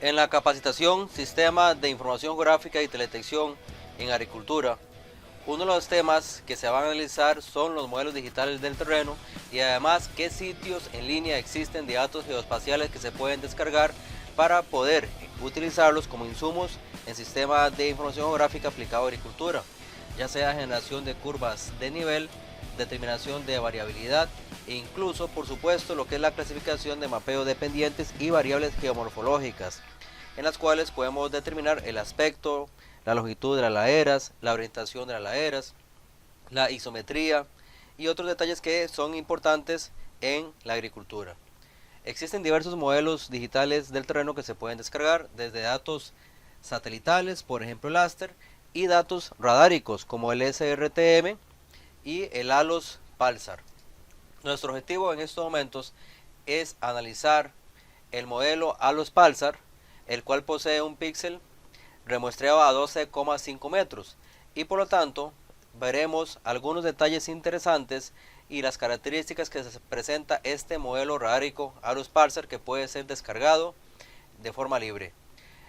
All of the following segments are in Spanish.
En la capacitación Sistema de Información Geográfica y Teledetección en Agricultura, uno de los temas que se van a analizar son los modelos digitales del terreno y además qué sitios en línea existen de datos geoespaciales que se pueden descargar para poder utilizarlos como insumos en sistemas de información geográfica aplicado a agricultura, ya sea generación de curvas de nivel, determinación de variabilidad e incluso, por supuesto, lo que es la clasificación de mapeo de pendientes y variables geomorfológicas, en las cuales podemos determinar el aspecto, la longitud de las laderas, la orientación de las laderas, la isometría y otros detalles que son importantes en la agricultura. Existen diversos modelos digitales del terreno que se pueden descargar, desde datos satelitales, por ejemplo el ASTER, y datos radáricos como el SRTM y el ALOS Pulsar. Nuestro objetivo en estos momentos es analizar el modelo ALOS Pulsar, el cual posee un píxel remuestreado a 12,5 metros y por lo tanto veremos algunos detalles interesantes y las características que se presenta este modelo radárico ALOS Pulsar, que puede ser descargado de forma libre,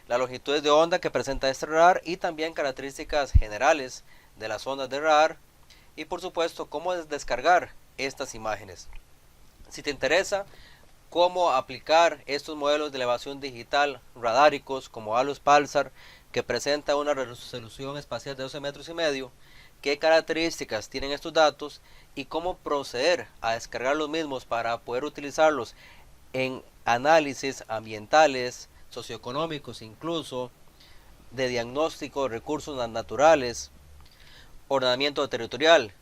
las longitudes de onda que presenta este radar y también características generales de las ondas de radar y por supuesto cómo descargar estas imágenes. Si te interesa cómo aplicar estos modelos de elevación digital radáricos como ALOS Pulsar, que presenta una resolución espacial de 12 metros y medio, qué características tienen estos datos y cómo proceder a descargar los mismos para poder utilizarlos en análisis ambientales, socioeconómicos, incluso de diagnóstico de recursos naturales, ordenamiento territorial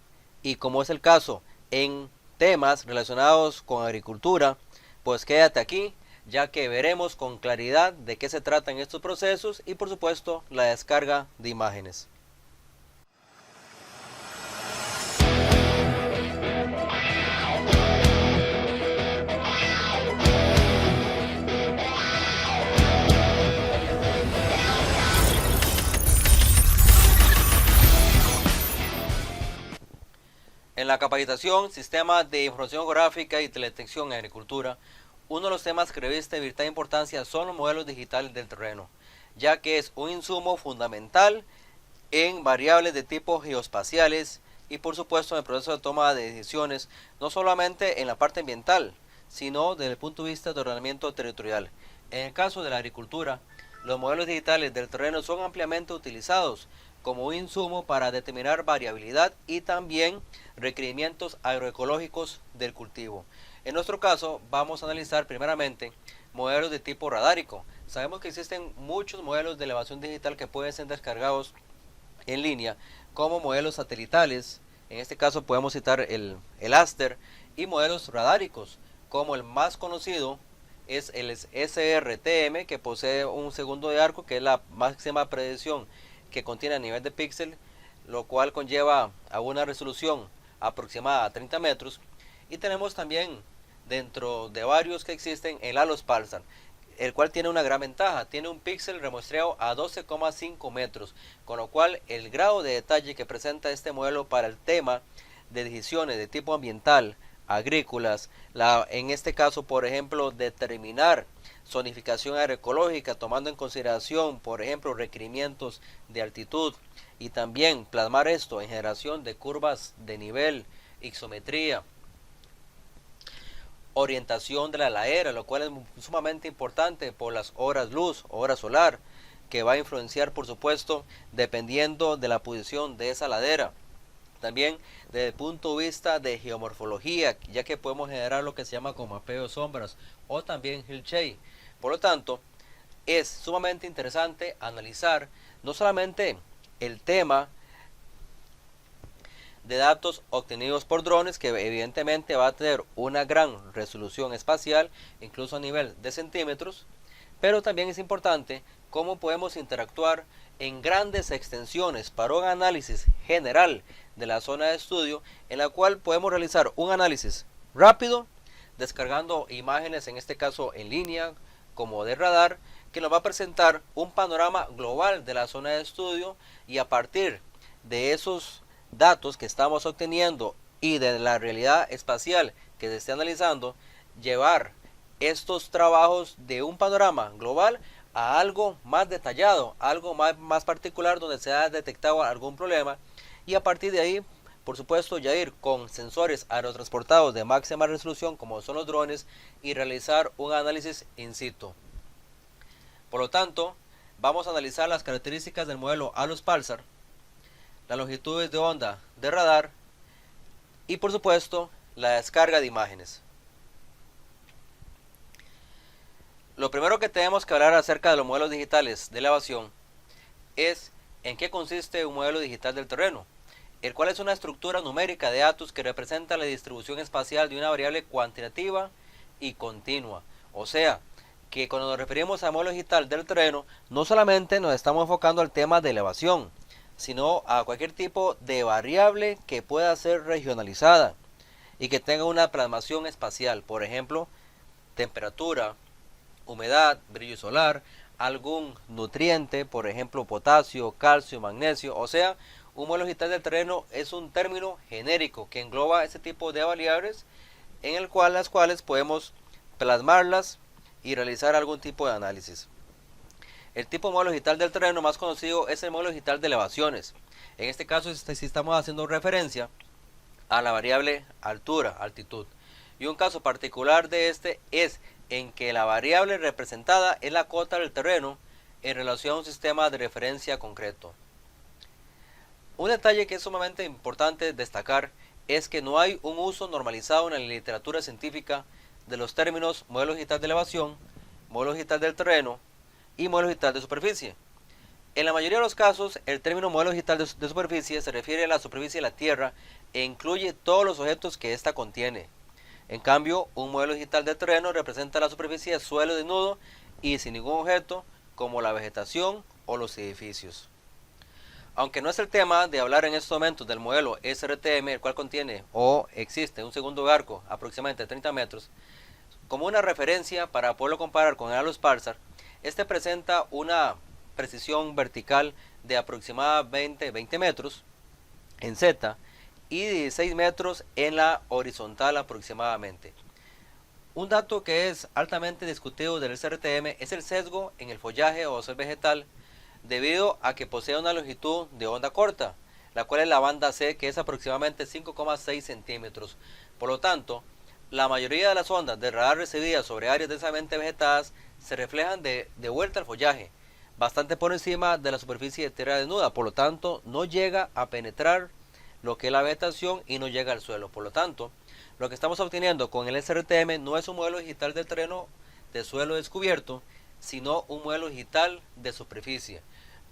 y, como es el caso en temas relacionados con agricultura, pues quédate aquí, ya que veremos con claridad de qué se tratan estos procesos y por supuesto la descarga de imágenes. En la capacitación Sistema de Información Geográfica y Teledetección en Agricultura, uno de los temas que reviste vital importancia son los modelos digitales del terreno, ya que es un insumo fundamental en variables de tipo geoespaciales y por supuesto en el proceso de toma de decisiones, no solamente en la parte ambiental, sino desde el punto de vista de ordenamiento territorial. En el caso de la agricultura, los modelos digitales del terreno son ampliamente utilizados como un insumo para determinar variabilidad y también requerimientos agroecológicos del cultivo. En nuestro caso vamos a analizar primeramente modelos de tipo radárico. Sabemos que existen muchos modelos de elevación digital que pueden ser descargados en línea como modelos satelitales, en este caso podemos citar el ASTER, y modelos radáricos como el más conocido es el SRTM, que posee un segundo de arco, que es la máxima predicción que contiene a nivel de píxel, lo cual conlleva a una resolución aproximada a 30 metros. Y tenemos también dentro de varios que existen el ALOS Pulsar, el cual tiene una gran ventaja, tiene un píxel remuestreado a 12,5 metros, con lo cual el grado de detalle que presenta este modelo para el tema de decisiones de tipo ambiental, agrícolas, en este caso por ejemplo determinar zonificación agroecológica tomando en consideración por ejemplo requerimientos de altitud y también plasmar esto en generación de curvas de nivel, isometría, orientación de la ladera, lo cual es sumamente importante por las horas luz, hora solar, que va a influenciar por supuesto dependiendo de la posición de esa ladera. También desde el punto de vista de geomorfología, ya que podemos generar lo que se llama como mapeo de sombras o también hillshade. Por lo tanto, es sumamente interesante analizar no solamente el tema de datos obtenidos por drones, que evidentemente va a tener una gran resolución espacial, incluso a nivel de centímetros, pero también es importante cómo podemos interactuar en grandes extensiones para un análisis general de la zona de estudio, en la cual podemos realizar un análisis rápido, descargando imágenes, en este caso en línea, como de radar, que nos va a presentar un panorama global de la zona de estudio, y a partir de esos datos que estamos obteniendo y de la realidad espacial que se esté analizando, llevar estos trabajos de un panorama global a algo más detallado, algo más particular donde se ha detectado algún problema, y a partir de ahí, por supuesto, ya ir con sensores aerotransportados de máxima resolución como son los drones y realizar un análisis in situ. Por lo tanto, vamos a analizar las características del modelo ALOS Pulsar, las longitudes de onda de radar y por supuesto la descarga de imágenes. Lo primero que tenemos que hablar acerca de los modelos digitales de elevación es en qué consiste un modelo digital del terreno, el cual es una estructura numérica de datos que representa la distribución espacial de una variable cuantitativa y continua. O sea, que cuando nos referimos a modelo digital del terreno, no solamente nos estamos enfocando al tema de elevación, sino a cualquier tipo de variable que pueda ser regionalizada y que tenga una plasmación espacial, por ejemplo, temperatura, humedad, brillo solar, algún nutriente, por ejemplo, potasio, calcio, magnesio. O sea, un modelo digital del terreno es un término genérico que engloba ese tipo de variables en el cual las cuales podemos plasmarlas y realizar algún tipo de análisis. El tipo de modelo digital del terreno más conocido es el modelo digital de elevaciones. En este caso, si estamos haciendo referencia a la variable altura, altitud. Y un caso particular de este es en que la variable representada es la cota del terreno en relación a un sistema de referencia concreto. Un detalle que es sumamente importante destacar es que no hay un uso normalizado en la literatura científica de los términos modelo digital de elevación, modelo digital del terreno y modelo digital de superficie. En la mayoría de los casos, el término modelo digital de superficie se refiere a la superficie de la Tierra e incluye todos los objetos que ésta contiene. En cambio, un modelo digital de terreno representa la superficie de suelo desnudo y sin ningún objeto, como la vegetación o los edificios. Aunque no es el tema de hablar en estos momentos del modelo SRTM, el cual contiene o existe un segundo arco aproximadamente de 30 metros, como una referencia para poderlo comparar con el ALOS Pulsar, este presenta una precisión vertical de aproximadamente 20 metros en Z y 16 metros en la horizontal aproximadamente. Un dato que es altamente discutido del SRTM es el sesgo en el follaje o dosel vegetal, debido a que posee una longitud de onda corta, la cual es la banda C, que es aproximadamente 5,6 centímetros. Por lo tanto, la mayoría de las ondas de radar recibidas sobre áreas densamente vegetadas se reflejan de vuelta al follaje, bastante por encima de la superficie de tierra desnuda. Por lo tanto, no llega a penetrar lo que es la vegetación y no llega al suelo. Por lo tanto, lo que estamos obteniendo con el SRTM no es un modelo digital del terreno de suelo descubierto, sino un modelo digital de superficie.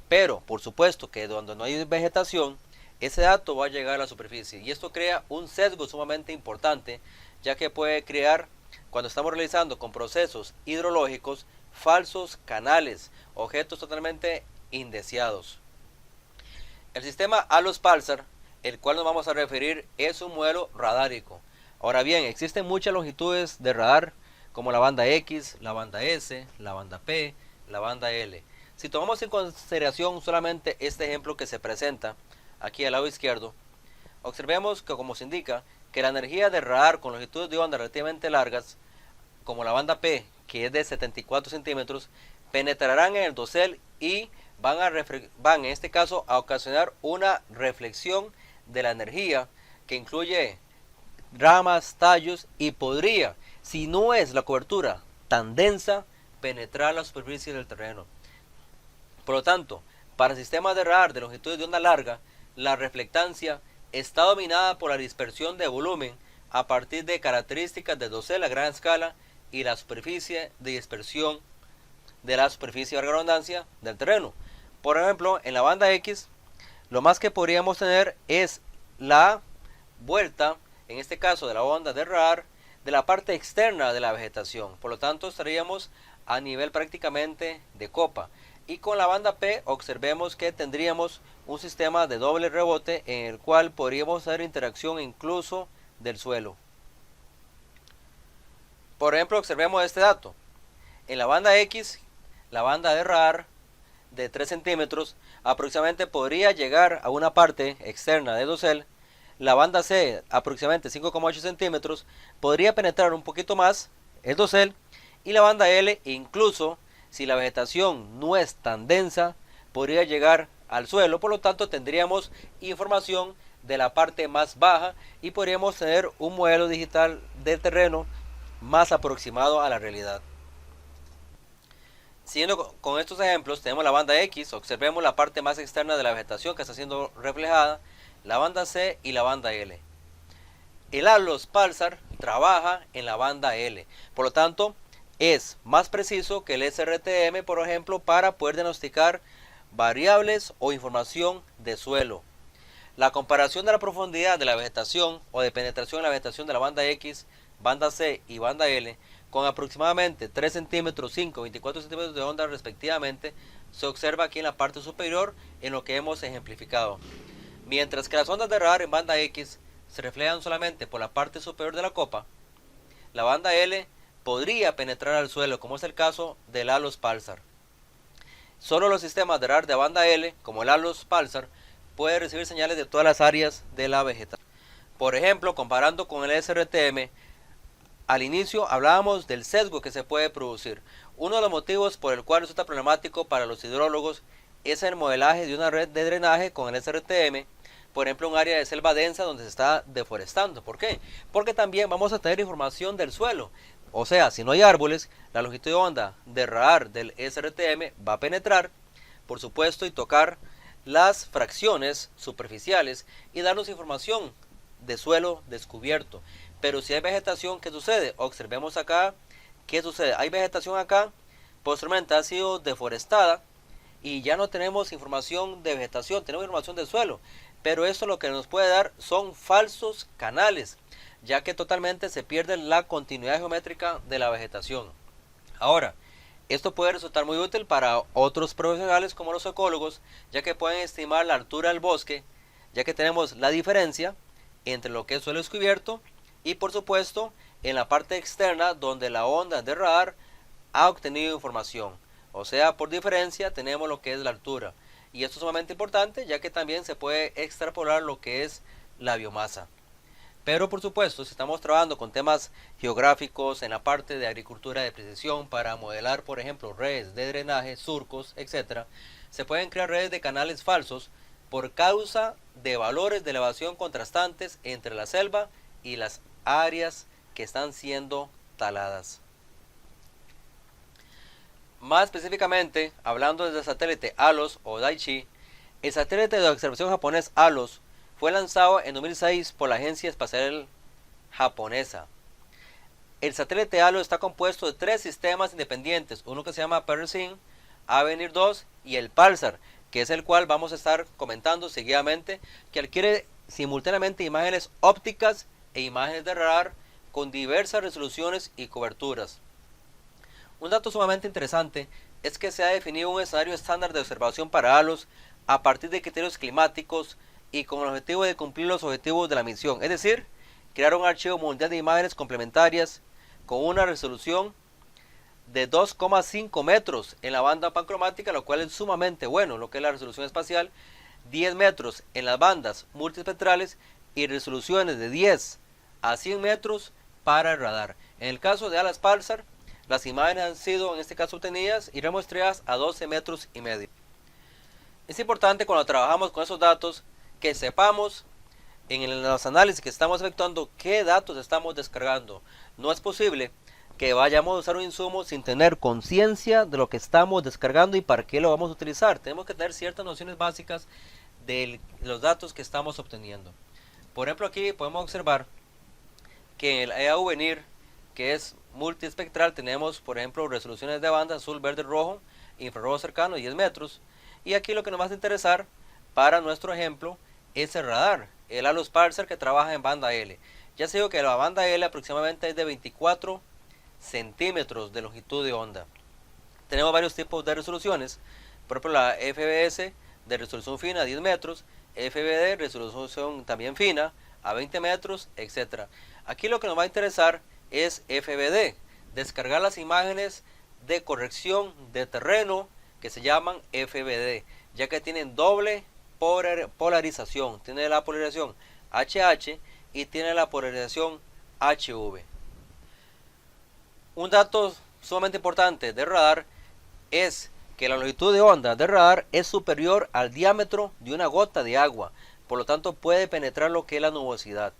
Pero, por supuesto que donde no hay vegetación, ese dato va a llegar a la superficie. Y esto crea un sesgo sumamente importante, ya que puede crear, cuando estamos realizando con procesos hidrológicos, falsos canales, objetos totalmente indeseados. El sistema ALOS Pulsar, el cual nos vamos a referir, es un modelo radárico. Ahora bien, existen muchas longitudes de radar, como la banda X, la banda S, la banda P, la banda L. Si tomamos en consideración solamente este ejemplo que se presenta aquí al lado izquierdo, observemos que, como se indica, que la energía de radar con longitudes de onda relativamente largas, como la banda P, que es de 74 centímetros, penetrarán en el dosel y van en este caso a ocasionar una reflexión de la energía que incluye ramas, tallos y podría, si no es la cobertura tan densa, penetrar la superficie del terreno. Por lo tanto, para sistemas de radar de longitudes de onda larga, la reflectancia está dominada por la dispersión de volumen a partir de características de dosel a gran escala y la superficie de dispersión de la superficie de redundancia del terreno. Por ejemplo, en la banda X, lo más que podríamos tener es la vuelta, en este caso de la onda de radar, de la parte externa de la vegetación. Por lo tanto, estaríamos a nivel prácticamente de copa. Y con la banda P observemos que tendríamos un sistema de doble rebote en el cual podríamos hacer interacción incluso del suelo. Por ejemplo, observemos este dato. En la banda X, la banda de radar de 3 centímetros aproximadamente podría llegar a una parte externa de dosel. La banda C, aproximadamente 5,8 centímetros, podría penetrar un poquito más el dosel. Y la banda L incluso Si la vegetación no es tan densa, podría llegar al suelo, por lo tanto tendríamos información de la parte más baja y podríamos tener un modelo digital del terreno más aproximado a la realidad. Siguiendo con estos ejemplos, tenemos la banda X, observemos la parte más externa de la vegetación que está siendo reflejada, la banda C y la banda L. El ALOS Pulsar trabaja en la banda L, por lo tanto es más preciso que el SRTM, por ejemplo, para poder diagnosticar variables o información de suelo. La comparación de la profundidad de la vegetación o de penetración en la vegetación de la banda X, banda C y banda L, con aproximadamente 3 centímetros, 5 y 24 centímetros de onda respectivamente, se observa aquí en la parte superior en lo que hemos ejemplificado. Mientras que las ondas de radar en banda X se reflejan solamente por la parte superior de la copa, la banda L podría penetrar al suelo, como es el caso del ALOS Pulsar. Solo los sistemas de radar de banda L, como el ALOS Pulsar, pueden recibir señales de todas las áreas de la vegetación. Por ejemplo, comparando con el SRTM, al inicio hablábamos del sesgo que se puede producir. Uno de los motivos por el cual resulta problemático para los hidrólogos es el modelaje de una red de drenaje con el SRTM, por ejemplo un área de selva densa donde se está deforestando. ¿Por qué? Porque también vamos a tener información del suelo. O sea, si no hay árboles, la longitud de onda de radar del SRTM va a penetrar, por supuesto, y tocar las fracciones superficiales y darnos información de suelo descubierto. Pero si hay vegetación, ¿qué sucede? Observemos acá, ¿qué sucede? Hay vegetación acá, posteriormente ha sido deforestada y ya no tenemos información de vegetación, tenemos información de suelo. Pero esto lo que nos puede dar son falsos canales, ya que totalmente se pierde la continuidad geométrica de la vegetación. Ahora, esto puede resultar muy útil para otros profesionales como los ecólogos, ya que pueden estimar la altura del bosque, ya que tenemos la diferencia entre lo que es suelo descubierto y por supuesto en la parte externa donde la onda de radar ha obtenido información. O sea, por diferencia tenemos lo que es la altura. Y esto es sumamente importante, ya que también se puede extrapolar lo que es la biomasa. Pero por supuesto, si estamos trabajando con temas geográficos en la parte de agricultura de precisión para modelar, por ejemplo, redes de drenaje, surcos, etc., se pueden crear redes de canales falsos por causa de valores de elevación contrastantes entre la selva y las áreas que están siendo taladas. Más específicamente, hablando del satélite ALOS o Daichi, el satélite de observación japonés ALOS fue lanzado en 2006 por la Agencia Espacial Japonesa. El satélite ALOS está compuesto de 3 sistemas independientes, uno que se llama PERSIM, Avenir 2 y el Pulsar, que es el cual vamos a estar comentando seguidamente, que adquiere simultáneamente imágenes ópticas e imágenes de radar con diversas resoluciones y coberturas. Un dato sumamente interesante es que se ha definido un escenario estándar de observación para ALOS a partir de criterios climáticos y con el objetivo de cumplir los objetivos de la misión, es decir, crear un archivo mundial de imágenes complementarias con una resolución de 2,5 metros en la banda pancromática, lo cual es sumamente bueno, lo que es la resolución espacial, 10 metros en las bandas multiespectrales y resoluciones de 10 a 100 metros para el radar. En el caso de ALOS Pulsar, las imágenes han sido en este caso obtenidas y remuestreadas a 12 metros y medio. Es importante cuando trabajamos con esos datos que sepamos en los análisis que estamos efectuando qué datos estamos descargando. No es posible que vayamos a usar un insumo sin tener conciencia de lo que estamos descargando y para qué lo vamos a utilizar. Tenemos que tener ciertas nociones básicas de los datos que estamos obteniendo. Por ejemplo, aquí podemos observar que en el EAU-VENIR, que es multiespectral, tenemos por ejemplo resoluciones de banda azul, verde, rojo, infrarrojo cercano 10 metros. Y aquí lo que nos va a interesar para nuestro ejemplo es el radar, el ALOS Pulsar, que trabaja en banda L. Ya se dijo que la banda L aproximadamente es de 24 centímetros de longitud de onda. Tenemos varios tipos de resoluciones, por ejemplo la FBS de resolución fina a 10 metros, FBD resolución también fina a 20 metros, etc. Aquí lo que nos va a interesar es FBD, descargar las imágenes de corrección de terreno que se llaman FBD, ya que tienen doble polarización, tiene la polarización HH y tiene la polarización HV. Un dato sumamente importante de radar es que la longitud de onda del radar es superior al diámetro de una gota de agua, por lo tanto puede penetrar lo que es la nubosidad.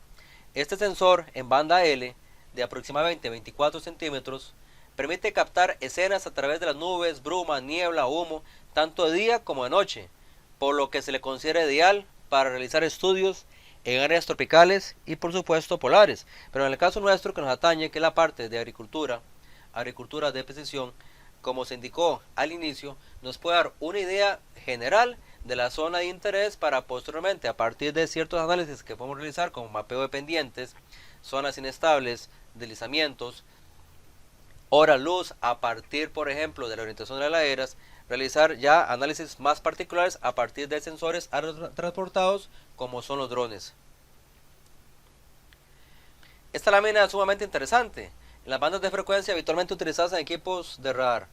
Este sensor en banda L de aproximadamente 24 centímetros permite captar escenas a través de las nubes, bruma, niebla, humo, tanto de día como de noche, por lo que se le considera ideal para realizar estudios en áreas tropicales y por supuesto polares. Pero en el caso nuestro que nos atañe, que es la parte de agricultura de precisión, como se indicó al inicio, nos puede dar una idea general de la zona de interés para posteriormente, a partir de ciertos análisis que podemos realizar como mapeo de pendientes, zonas inestables, deslizamientos, hora luz, a partir por ejemplo de la orientación de las laderas, realizar ya análisis más particulares a partir de sensores transportados como son los drones. Esta lámina es sumamente interesante. En las bandas de frecuencia habitualmente utilizadas en equipos de radar,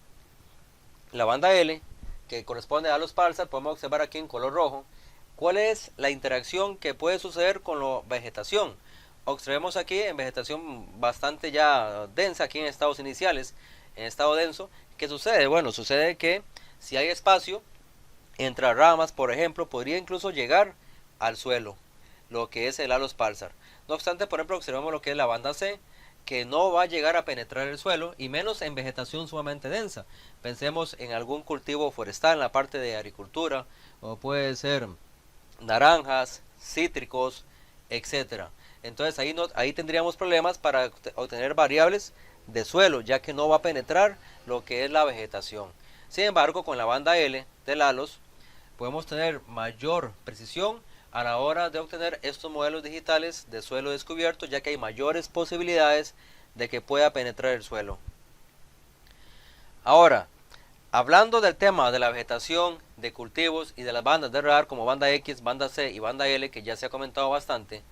la banda L, que corresponde a los pulsar, podemos observar aquí en color rojo cuál es la interacción que puede suceder con la vegetación. Observemos aquí en vegetación bastante ya densa, aquí en estados iniciales, en estado denso. ¿Qué sucede? Bueno, sucede que si hay espacio entre ramas, por ejemplo, podría incluso llegar al suelo, lo que es el halos pulsar. No obstante, por ejemplo, observemos lo que es la banda C, que no va a llegar a penetrar el suelo, y menos en vegetación sumamente densa. Pensemos en algún cultivo forestal en la parte de agricultura, o puede ser naranjas, cítricos, etcétera. Entonces ahí tendríamos problemas para obtener variables de suelo, ya que no va a penetrar lo que es la vegetación. Sin embargo, con la banda L del halos podemos tener mayor precisión a la hora de obtener estos modelos digitales de suelo descubierto, ya que hay mayores posibilidades de que pueda penetrar el suelo. Ahora, hablando del tema de la vegetación, de cultivos y de las bandas de radar como banda X, banda C y banda L, que ya se ha comentado bastante,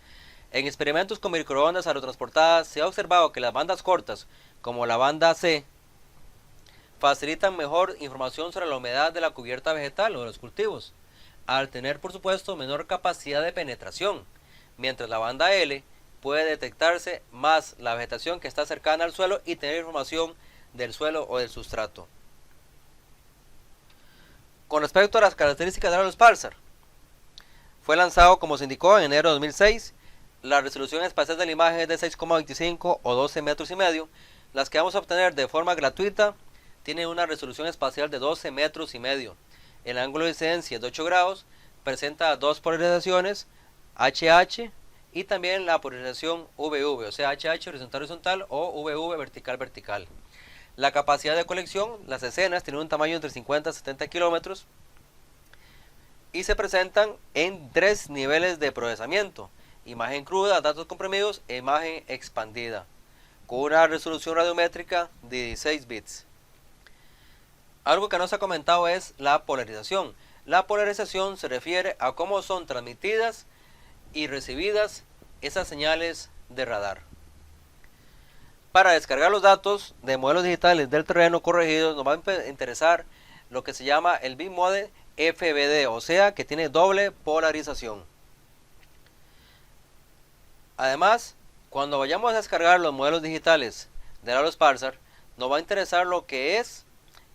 en experimentos con microondas aerotransportadas se ha observado que las bandas cortas, como la banda C, facilitan mejor información sobre la humedad de la cubierta vegetal o de los cultivos, al tener por supuesto menor capacidad de penetración, mientras la banda L puede detectarse más la vegetación que está cercana al suelo y tener información del suelo o del sustrato. Con respecto a las características de los pulsar, fue lanzado como se indicó en enero de 2006. La resolución espacial de la imagen es de 6,25 o 12 metros y medio. Las que vamos a obtener de forma gratuita tienen una resolución espacial de 12 metros y medio. El ángulo de incidencia es de 8 grados, presenta dos polarizaciones, HH y también la polarización VV, o sea HH horizontal o VV vertical. La capacidad de colección, las escenas tienen un tamaño entre 50 y 70 kilómetros y se presentan en 3 niveles de procesamiento: imagen cruda, datos comprimidos e imagen expandida, con una resolución radiométrica de 16 bits. Algo que no se ha comentado es la polarización. La polarización se refiere a cómo son transmitidas y recibidas esas señales de radar. Para descargar los datos de modelos digitales del terreno corregidos nos va a interesar lo que se llama el BitMode FBD, o sea que tiene doble polarización. Además, cuando vayamos a descargar los modelos digitales de halos pulsar, nos va a interesar lo que es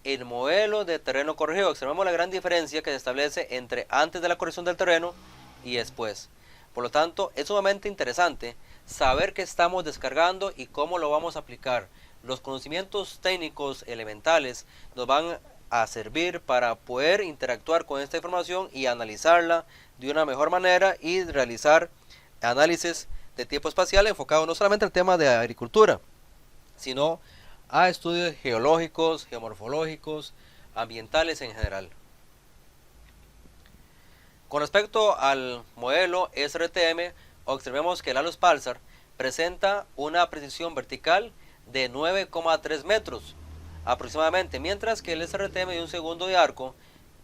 el modelo de terreno corregido. Observamos la gran diferencia que se establece entre antes de la corrección del terreno y después. Por lo tanto, es sumamente interesante saber qué estamos descargando y cómo lo vamos a aplicar. Los conocimientos técnicos elementales nos van a servir para poder interactuar con esta información y analizarla de una mejor manera y realizar análisis de tiempo espacial enfocado no solamente al tema de agricultura, sino a estudios geológicos, geomorfológicos, ambientales en general. Con respecto al modelo SRTM, observemos que el halos pulsar presenta una precisión vertical de 9,3 metros aproximadamente, mientras que el SRTM de un segundo de arco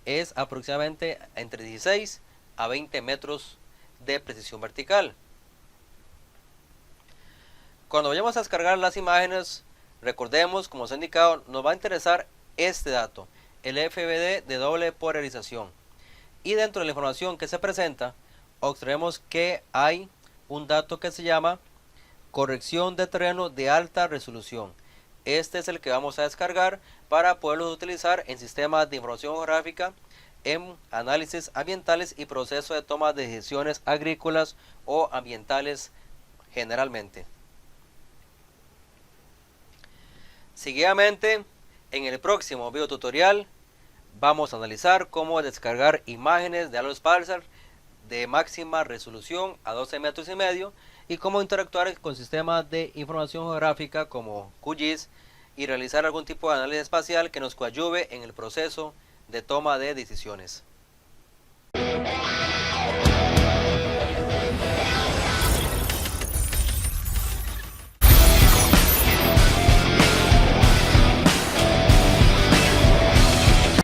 es aproximadamente entre 16 a 20 metros de precisión vertical. Cuando vayamos a descargar las imágenes, recordemos, como se ha indicado, nos va a interesar este dato, el FBD de doble polarización. Y dentro de la información que se presenta, observemos que hay un dato que se llama corrección de terreno de alta resolución. Este es el que vamos a descargar para poderlo utilizar en sistemas de información geográfica, en análisis ambientales y proceso de toma de decisiones agrícolas o ambientales generalmente. Seguidamente, en el próximo video tutorial vamos a analizar cómo descargar imágenes de Aerospatiale de máxima resolución a 12 metros y medio y cómo interactuar con sistemas de información geográfica como QGIS y realizar algún tipo de análisis espacial que nos coadyuve en el proceso de toma de decisiones.